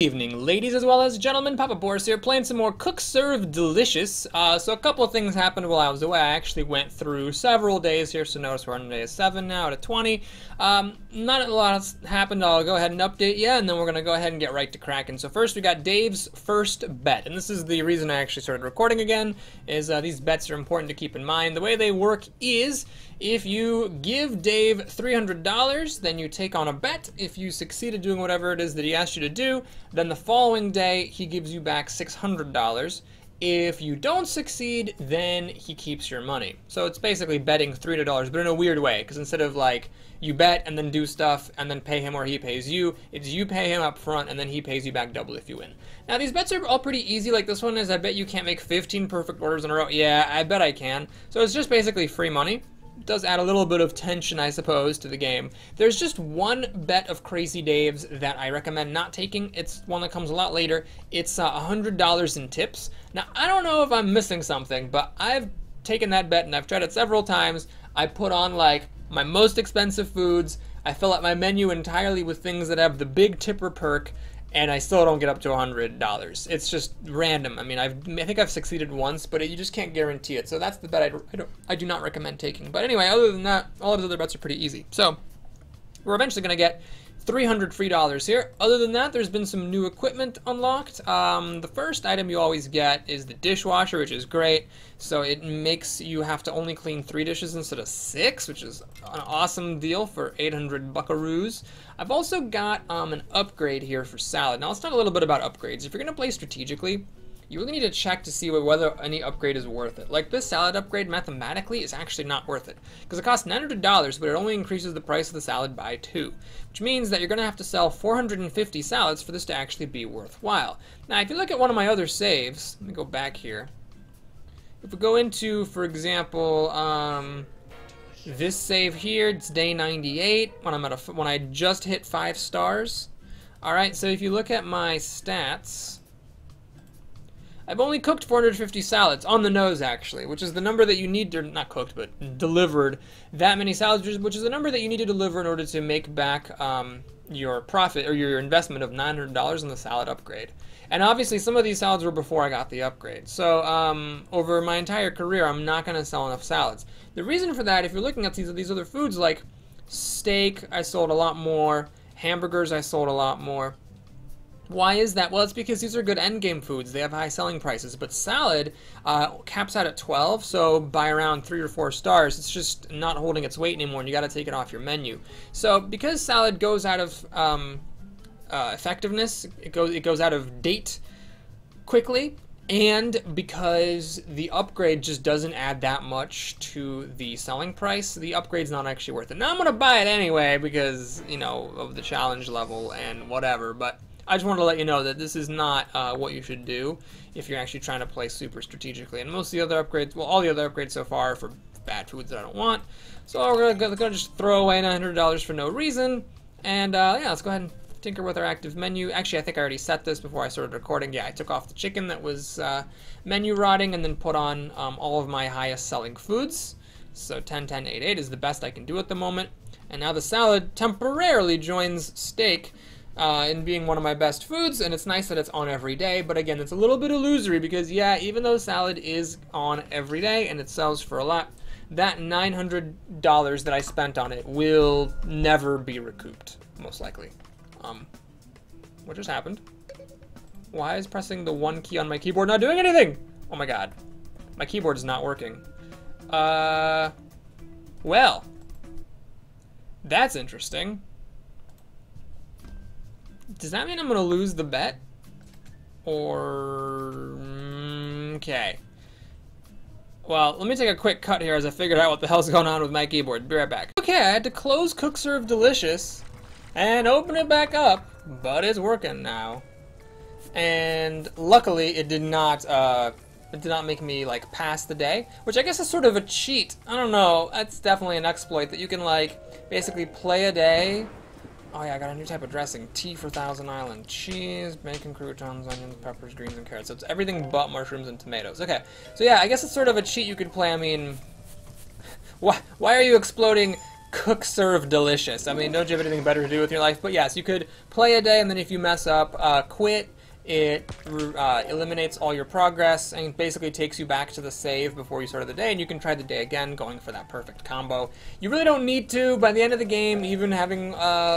Evening, ladies as well as gentlemen. Papa Boris here, playing some more Cook Serve Delicious. So a couple of things happened while I was away. I actually went through several days here, so notice we're on day 7 now out of 20. Not a lot happened. I'll go ahead and update you, and then we're going to go ahead and get right to cracking. So first we got Dave's first bet, and this is the reason I actually started recording again, is these bets are important to keep in mind. The way they work is, if you give Dave $300, then you take on a bet. If you succeed at doing whatever it is that he asked you to do, then the following day he gives you back $600. If you don't succeed, then he keeps your money. So it's basically betting $300, but in a weird way, because instead of like you bet and then do stuff and then pay him or he pays you, it's you pay him up front and then he pays you back double if you win. Now these bets are all pretty easy. Like this one is, I bet you can't make 15 perfect orders in a row. Yeah, I bet I can. So it's just basically free money. It does add a little bit of tension, I suppose, to the game. There's just one bet of Crazy Dave's that I recommend not taking. It's one that comes a lot later. It's $100 in tips. Now, I don't know if I'm missing something, but I've taken that bet and I've tried it several times. I put on like my most expensive foods. I fill out my menu entirely with things that have the big tipper perk, and I still don't get up to $100. It's just random. I mean, I think I've succeeded once, but you just can't guarantee it. So that's the bet I do not recommend taking. But anyway, other than that, all of his other bets are pretty easy. So we're eventually going to get $300 free here. Other than that, there's been some new equipment unlocked. The first item you always get is the dishwasher, which is great. So it makes you have to only clean 3 dishes instead of 6, which is an awesome deal for 800 buckaroos. I've also got an upgrade here for salad. Now let's talk a little bit about upgrades. If you're going to play strategically, you really need to check to see whether any upgrade is worth it. Like this salad upgrade mathematically is actually not worth it, because it costs $900, but it only increases the price of the salad by 2, which means that you're going to have to sell 450 salads for this to actually be worthwhile. Now if you look at one of my other saves, let me go back here. If we go into, for example, this save here, it's day 98 when I just hit 5 stars. All right, so if you look at my stats, I've only cooked 450 salads, on the nose actually, which is the number that you need to, not cooked, but delivered that many salads, which is the number that you need to deliver in order to make back your profit or your investment of $900 in the salad upgrade. And obviously some of these salads were before I got the upgrade. So over my entire career, I'm not going to sell enough salads. The reason for that, if you're looking at these other foods like steak, I sold a lot more. Hamburgers, I sold a lot more. Why is that? Well, it's because these are good endgame foods. They have high selling prices. But salad caps out at 12, so by around 3 or 4 stars, it's just not holding its weight anymore, and you got to take it off your menu. So because salad goes out of effectiveness, it goes out of date quickly, and because the upgrade just doesn't add that much to the selling price, the upgrade's not actually worth it. Now I'm gonna buy it anyway because, you know, of the challenge level and whatever, but I just wanted to let you know that this is not what you should do if you're actually trying to play super strategically. And most of the other upgrades, well, all the other upgrades so far are for bad foods that I don't want. So we're gonna just throw away $900 for no reason. And yeah, let's go ahead and tinker with our active menu. Actually, I think I already set this before I started recording. Yeah, I took off the chicken that was menu rotting and then put on all of my highest selling foods. So 10, 10, 8, 8 is the best I can do at the moment. And now the salad temporarily joins steak in being one of my best foods, and it's nice that it's on every day, but again, it's a little bit illusory because, yeah, even though salad is on every day and it sells for a lot, that $900 that I spent on it will never be recouped, most likely. What just happened? Why is pressing the 1 key on my keyboard not doing anything? Oh my god. My keyboard is not working. Well, that's interesting. Does that mean I'm gonna lose the bet? Or okay. Well, let me take a quick cut here as I figured out what the hell's going on with my keyboard. Be right back. Okay, I had to close Cook Serve Delicious and open it back up, but it's working now. And luckily, it did not make me like pass the day, which I guess is sort of a cheat. I don't know. That's definitely an exploit that you can like basically play a day. Oh yeah, I got a new type of dressing. Tea for Thousand Island. Cheese, bacon, croutons, onions, peppers, greens, and carrots. So it's everything but mushrooms and tomatoes. Okay, so yeah, I guess it's sort of a cheat you could play. I mean, why are you exploding cook, serve, delicious. I mean, don't you have anything better to do with your life? But yes, you could play a day, and then if you mess up, quit. It eliminates all your progress and basically takes you back to the save before you started the day, and you can try the day again, going for that perfect combo. You really don't need to. By the end of the game, even having,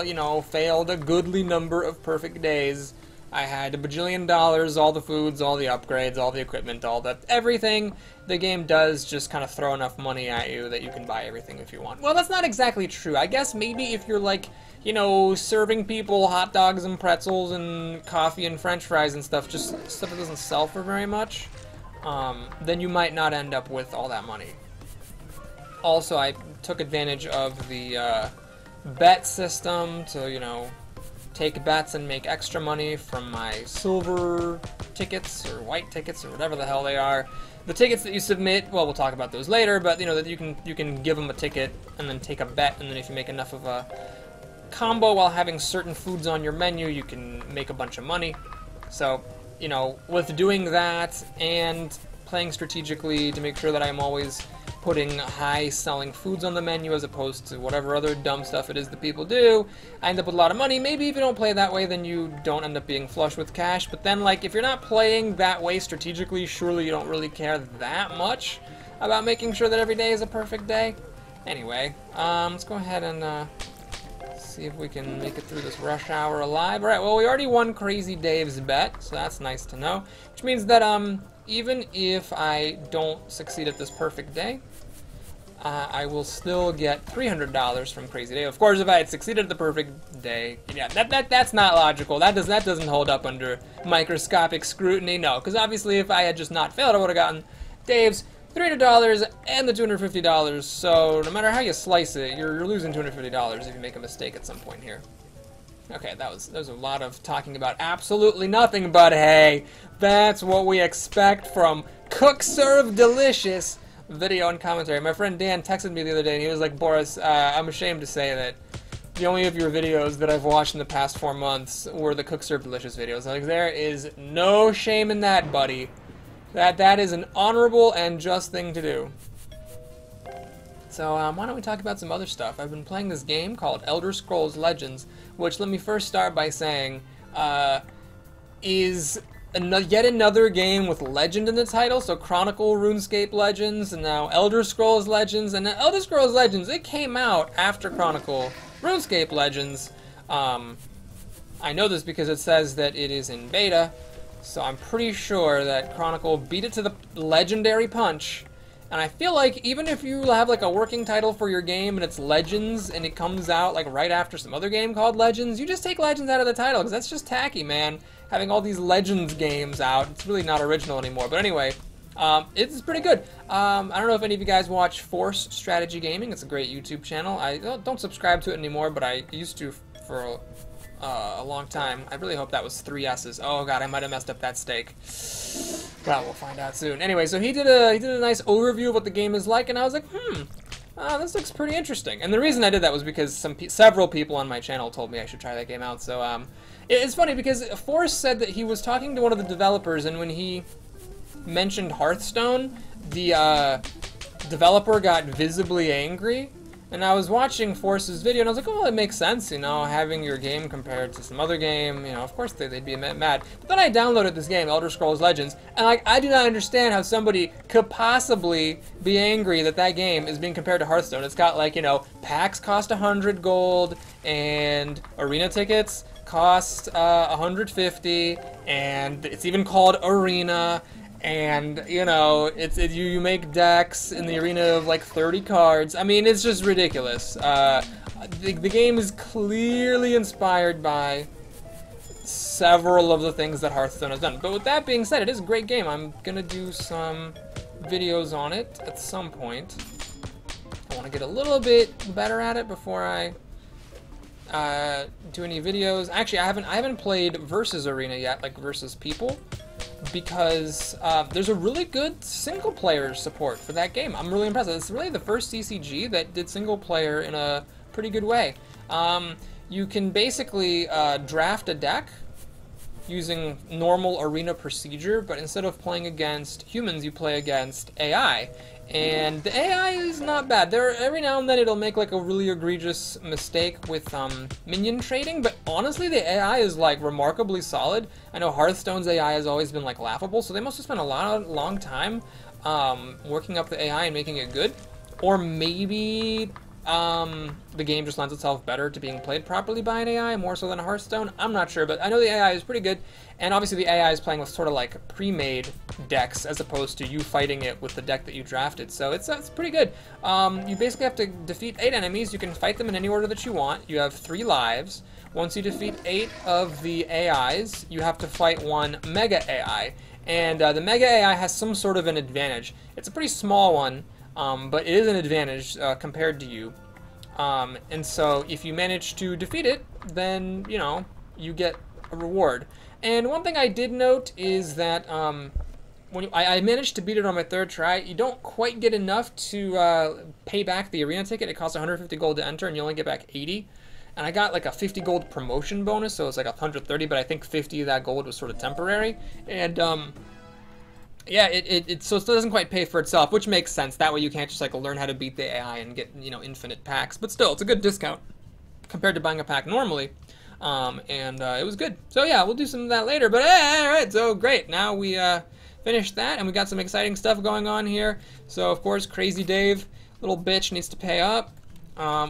you know, failed a goodly number of perfect days, I had $1 bajillion, all the foods, all the upgrades, all the equipment, all that, everything. The game does just kind of throw enough money at you that you can buy everything if you want. Well, that's not exactly true. I guess maybe if you're like, you know, serving people hot dogs and pretzels and coffee and french fries and stuff, just stuff that doesn't sell for very much, then you might not end up with all that money. Also, I took advantage of the bet system to, you know, take bets and make extra money from my silver tickets or white tickets or whatever the hell they are. The tickets that you submit, well, we'll talk about those later, but you know that you can give them a ticket and then take a bet, and then if you make enough of a combo while having certain foods on your menu, you can make a bunch of money. So, you know, with doing that and playing strategically to make sure that I'm always putting high-selling foods on the menu as opposed to whatever other dumb stuff it is that people do, I end up with a lot of money. Maybe if you don't play that way, then you don't end up being flush with cash, but then, like, if you're not playing that way strategically, surely you don't really care that much about making sure that every day is a perfect day. Anyway, let's go ahead and see if we can make it through this rush hour alive. Alright, well, we already won Crazy Dave's bet, so that's nice to know, which means that, even if I don't succeed at this perfect day, I will still get $300 from Crazy Dave. Of course, if I had succeeded at the perfect day, yeah, that's not logical. That doesn't hold up under microscopic scrutiny. No, because obviously, if I had just not failed, I would have gotten Dave's $300 and the $250. So no matter how you slice it, you're losing $250 if you make a mistake at some point here. Okay, that was a lot of talking about absolutely nothing, but hey, that's what we expect from Cook Serve Delicious video and commentary. My friend Dan texted me the other day, and he was like, Boris, I'm ashamed to say that the only of your videos that I've watched in the past 4 months were the Cook Serve Delicious videos. Like, there is no shame in that, buddy. That is an honorable and just thing to do. So why don't we talk about some other stuff? I've been playing this game called Elder Scrolls Legends, which, let me first start by saying, is yet another game with Legend in the title. So Chronicle RuneScape Legends, and now Elder Scrolls Legends. And Elder Scrolls Legends, it came out after Chronicle RuneScape Legends. I know this because it says that it is in beta, so I'm pretty sure that Chronicle beat it to the legendary punch. And I feel like even if you have like a working title for your game and it's Legends and it comes out like right after some other game called Legends, you just take Legends out of the title because that's just tacky, man. Having all these Legends games out, it's really not original anymore. But anyway, it's pretty good. I don't know if any of you guys watch Force Strategy Gaming. It's a great YouTube channel. I don't subscribe to it anymore, but I used to for a long time. I really hope that was 3 S's. Oh god, I might have messed up that steak. Well, we'll find out soon. Anyway, so he did a nice overview of what the game is like, and I was like, this looks pretty interesting. And the reason I did that was because several people on my channel told me I should try that game out. So it's funny because Forrest said that he was talking to one of the developers, and when he mentioned Hearthstone, the developer got visibly angry. And I was watching Force's video, and I was like, oh, it makes sense, you know, having your game compared to some other game, you know, of course they'd be mad. But then I downloaded this game, Elder Scrolls Legends, and like, I do not understand how somebody could possibly be angry that that game is being compared to Hearthstone. It's got, like, you know, packs cost 100 gold, and arena tickets cost 150, and it's even called Arena. And, you know, you make decks in the arena of like 30 cards. I mean, it's just ridiculous. The game is clearly inspired by several of the things that Hearthstone has done. But with that being said, it is a great game. I'm gonna do some videos on it at some point. I want to get a little bit better at it before I do any videos. Actually, I haven't played Versus Arena yet, like Versus People, because there's a really good single-player support for that game. I'm really impressed. It's really the first CCG that did single-player in a pretty good way. You can basically draft a deck, using normal arena procedure, but instead of playing against humans, you play against AI. And the AI is not bad. Every now and then it'll make like a really egregious mistake with minion trading, but honestly the AI is like remarkably solid. I know Hearthstone's AI has always been like laughable, so they must have spent a long time working up the AI and making it good. Or maybe the game just lends itself better to being played properly by an AI, more so than a Hearthstone. I'm not sure, but I know the AI is pretty good, and obviously the AI is playing with sort of like pre-made decks as opposed to you fighting it with the deck that you drafted, so it's pretty good. You basically have to defeat 8 enemies. You can fight them in any order that you want. You have 3 lives. Once you defeat 8 of the AIs, you have to fight 1 Mega AI, and the Mega AI has some sort of an advantage. It's a pretty small one, but it is an advantage compared to you. And so if you manage to defeat it, then, you know, you get a reward. And one thing I did note is that when I managed to beat it on my 3rd try, you don't quite get enough to pay back the arena ticket. It costs 150 gold to enter, and you only get back 80. And I got like a 50 gold promotion bonus, so it's like 130, but I think 50 of that gold was sort of temporary. And yeah, so it doesn't quite pay for itself, which makes sense. That way you can't just like learn how to beat the AI and get, you know, infinite packs. But still, it's a good discount compared to buying a pack normally. It was good. So yeah, we'll do some of that later. But hey, all right, so great. Now we finished that, and we got some exciting stuff going on here. So of course, Crazy Dave, little bitch, needs to pay up.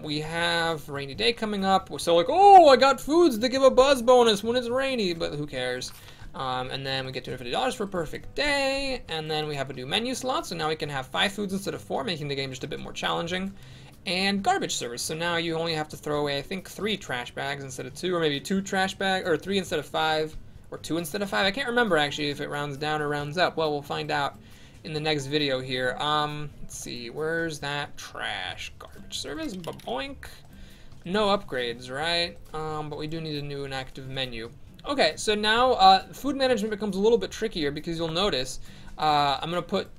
We have Rainy Day coming up. We're so like, oh, I got foods to give a buzz bonus when it's rainy, but who cares? And then we get $250 for Perfect Day, and then we have a new menu slot, so now we can have 5 foods instead of 4, making the game just a bit more challenging. And garbage service, so now you only have to throw away, I think, 3 trash bags instead of 2, or maybe 2 trash bags, or 3 instead of 5, or 2 instead of 5. I can't remember, actually, if it rounds down or rounds up. Well, we'll find out in the next video here. Let's see, where's that trash garbage service? Boink. No upgrades, right? But we do need a new and active menu. Okay, so now food management becomes a little bit trickier because you'll notice I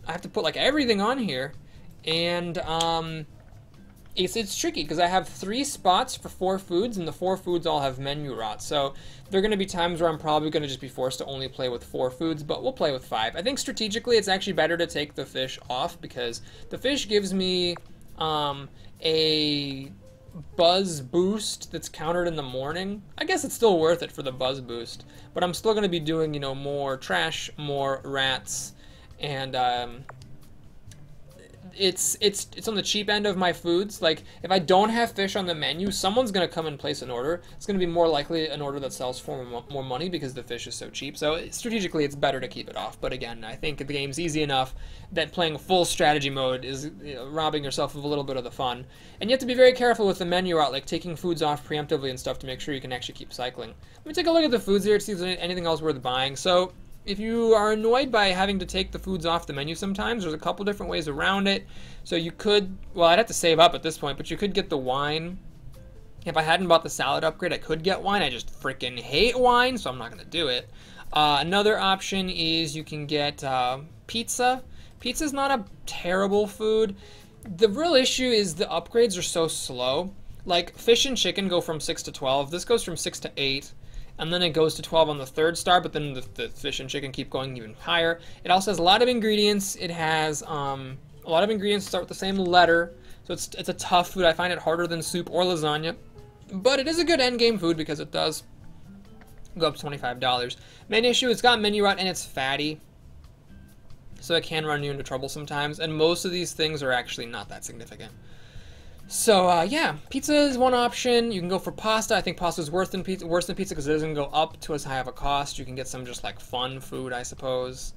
have to put like everything on here, and it's tricky because I have 3 spots for 4 foods, and the 4 foods all have menu rot. So there are going to be times where I'm probably going to just be forced to only play with 4 foods, but we'll play with 5. I think strategically it's actually better to take the fish off because the fish gives me a buzz boost that's countered in the morning. I guess it's still worth it for the buzz boost, but I'm still going to be doing, you know, more trash, more rats, and it's on the cheap end of my foods. Like, if I don't have fish on the menu, someone's going to come and place an order. It's going to be more likely an order that sells for more money because the fish is so cheap. So strategically, it's better to keep it off. But again, I think the game's easy enough that playing full strategy mode is, you know, robbing yourself of a little bit of the fun. And you have to be very careful with the menu out, like taking foods off preemptively and stuff to make sure you can actually keep cycling. Let me take a look at the foods here to see if there's anything else worth buying. So if you are annoyed by having to take the foods off the menu sometimes, there's a couple different ways around it. So you could, well, I'd have to save up at this point, but you could get the wine. If I hadn't bought the salad upgrade, I could get wine. I just freaking hate wine, so I'm not going to do it. Another option is you can get pizza. Pizza's not a terrible food. The real issue is the upgrades are so slow. Like, fish and chicken go from 6 to 12. This goes from 6 to 8. And then it goes to 12 on the 3rd star, but then the fish and chicken keep going even higher. It also has a lot of ingredients. It has a lot of ingredients start with the same letter, so it's a tough food. I find it harder than soup or lasagna, but it is a good endgame food because it does go up to $25. Main issue, it's got menu rot and it's fatty, so it can run you into trouble sometimes, and most of these things are actually not that significant. So, yeah, pizza is one option. You can go for pasta. I think pasta is worse than pizza because it doesn't go up to as high of a cost. You can get some just, like, fun food, I suppose.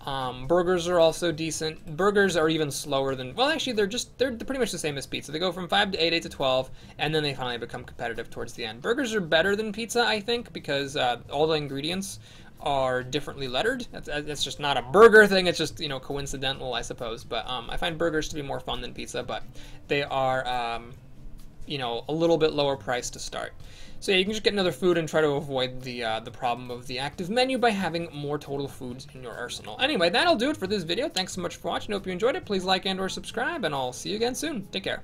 Burgers are also decent. Burgers are even slower than, well, actually, they're pretty much the same as pizza. They go from 5 to 8, 8 to 12, and then they finally become competitive towards the end. Burgers are better than pizza, I think, because all the ingredients are differently lettered. That's just not a burger thing, it's just, you know, coincidental, I suppose. But I find burgers to be more fun than pizza, but they are, you know, a little bit lower price to start. So yeah, you can just get another food and try to avoid the problem of the active menu by having more total foods in your arsenal. Anyway, that'll do it for this video. Thanks so much for watching. I hope you enjoyed it. Please like and or subscribe, and I'll see you again soon. Take care.